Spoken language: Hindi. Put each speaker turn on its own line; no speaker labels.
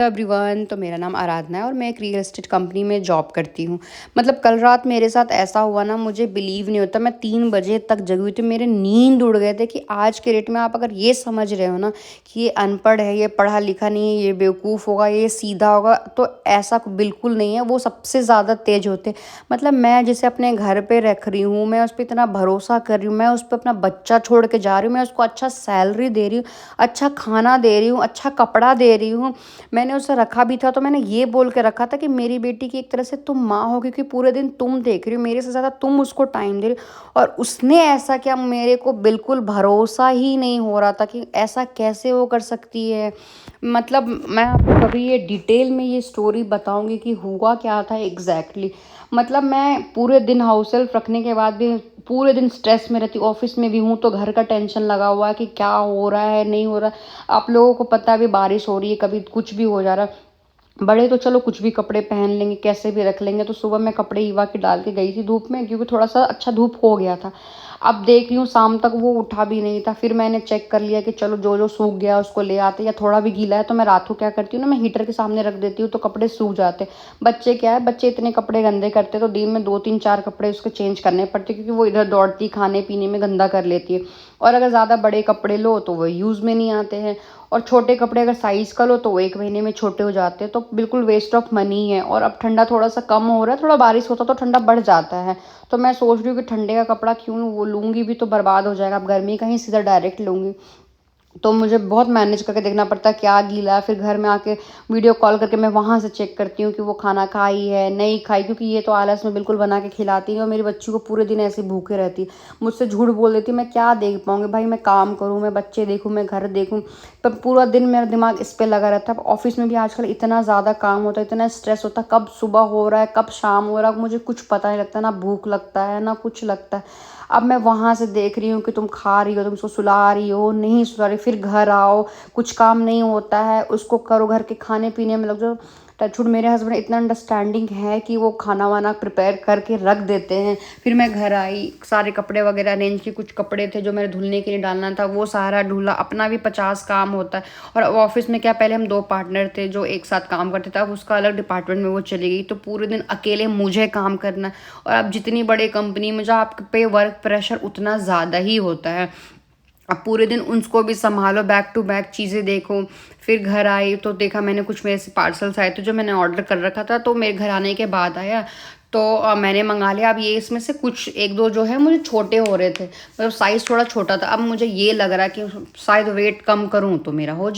एवरीवन। तो मेरा नाम आराधना है और मैं एक रियल एस्टेट कंपनी में जॉब करती हूँ। मतलब कल रात मेरे साथ ऐसा हुआ ना, मुझे बिलीव नहीं होता। मैं 3 बजे तक जगी हुई थी, मेरे नींद उड़ गए थे कि आज के डेट में आप अगर ये समझ रहे हो ना कि ये अनपढ़ है, ये पढ़ा लिखा नहीं है, ये बेवकूफ़ होगा, ये सीधा होगा, तो ऐसा बिल्कुल नहीं है। वो सबसे ज़्यादा तेज होते। मतलब मैं जिसे अपने घर पे रख रही हूँ, मैं उस पर इतना भरोसा कर रही हूँ, मैं उस पर अपना बच्चा छोड़ के जा रही हूँ, मैं उसको अच्छा सैलरी दे रही हूँ, अच्छा खाना दे रही हूँ, अच्छा कपड़ा दे रही हूँ। मैंने उसे रखा भी था तो मैंने ये बोल के रखा था कि मेरी बेटी की एक तरह से तुम माँ हो, क्योंकि पूरे दिन तुम देख रही हो, मेरे से ज़्यादा तुम उसको टाइम दे रही हो। और उसने ऐसा किया, मेरे को बिल्कुल भरोसा ही नहीं हो रहा था कि ऐसा कैसे वो कर सकती है। मतलब मैं आपको कभी ये डिटेल में ये स्टोरी बताऊंगी कि हुआ क्या था एग्जैक्टली। मतलब मैं पूरे दिन हाउस हेल्प रखने के बाद भी पूरे दिन स्ट्रेस में रहती हूँ। ऑफिस में भी हूँ तो घर का टेंशन लगा हुआ है कि क्या हो रहा है नहीं हो रहा। आप लोगों को पता है अभी बारिश हो रही है, कभी कुछ भी हो जा रहा है। बड़े तो चलो कुछ भी कपड़े पहन लेंगे, कैसे भी रख लेंगे। तो सुबह मैं कपड़े ईवा के डाल के गई थी धूप में, क्योंकि थोड़ा सा अच्छा धूप हो गया था। अब देख रही हूँ शाम तक वो उठा भी नहीं था। फिर मैंने चेक कर लिया कि चलो जो जो सूख गया उसको ले आते, या थोड़ा भी गीला है तो मैं रात को क्या करती हूँ ना, मैं हीटर के सामने रख देती हूँ तो कपड़े सूख जाते। बच्चे क्या है, बच्चे इतने कपड़े गंदे करते तो दिन में 2 3 4 कपड़े उसके चेंज करने पड़ते, क्योंकि वो इधर दौड़ती खाने पीने में गंदा कर लेती है। और अगर ज़्यादा बड़े कपड़े लो तो वो यूज़ में नहीं आते हैं। और छोटे कपड़े अगर साइज़ का लो तो वो 1 महीने में छोटे हो जाते हैं, तो बिल्कुल वेस्ट ऑफ मनी है। और अब ठंडा थोड़ा सा कम हो रहा है, थोड़ा बारिश होता तो ठंडा बढ़ जाता है। तो मैं सोच रही हूँ कि ठंडे का कपड़ा क्यों लूँ, वो लूँगी भी तो बर्बाद हो जाएगा। अब गर्मी का ही सीधा डायरेक्ट लूँगी तो मुझे बहुत मैनेज करके देखना पड़ता है क्या गीला है। फिर घर में आके वीडियो कॉल करके मैं वहाँ से चेक करती हूँ कि वो खाना खाई है नहीं खाई, क्योंकि ये तो आलस में बिल्कुल बना के खिलाती है और मेरी बच्ची को पूरे दिन ऐसे भूखे रहती है। मुझसे झूठ बोल देती, मैं क्या देख पाऊँगी भाई, मैं काम करूँ, मैं बच्चे देखूँ, मैं घर देखूँ। पर पूरा दिन मेरा दिमाग इस पर लगा रहता है। ऑफिस में भी आजकल इतना ज़्यादा काम होता है, इतना स्ट्रेस होता है, कब सुबह हो रहा है कब शाम हो रहा है मुझे कुछ पता नहीं लगता, ना भूख लगता है ना कुछ लगता है। अब मैं वहाँ से देख रही हूँ कि तुम खा रही हो, तुम उसको सुला रही हो, नहीं सुला रही, फिर घर आओ, कुछ काम नहीं होता है, उसको करो, घर के खाने पीने में लग जाओ। टचवुड मेरे हस्बैंड इतना अंडरस्टैंडिंग है कि वो खाना वाना प्रिपेयर करके रख देते हैं। फिर मैं घर आई, सारे कपड़े वगैरह अरेंज की, कुछ कपड़े थे जो मेरे धुलने के लिए डालना था वो सारा ढूला, अपना भी 50 काम होता है। और अब ऑफिस में क्या, पहले हम 2 पार्टनर थे जो एक साथ काम करते थे, अब उसका अलग डिपार्टमेंट में वो चली गई, तो पूरे दिन अकेले मुझे काम करना है। और अब जितनी बड़ी कंपनी में जो आप पे वर्क प्रेशर उतना ज़्यादा ही होता है। अब पूरे दिन उसको भी संभालो, बैक टू बैक चीज़ें देखो। फिर घर आई तो देखा मैंने कुछ मेरे से पार्सल्स आए थे जो मैंने ऑर्डर कर रखा था, तो मेरे घर आने के बाद आया तो मैंने मंगा लिया। अब ये इसमें से कुछ एक दो जो है मुझे छोटे हो रहे थे, मतलब साइज़ थोड़ा छोटा था। अब मुझे ये लग रहा है कि शायद वेट कम करूँ तो मेरा हो जाए।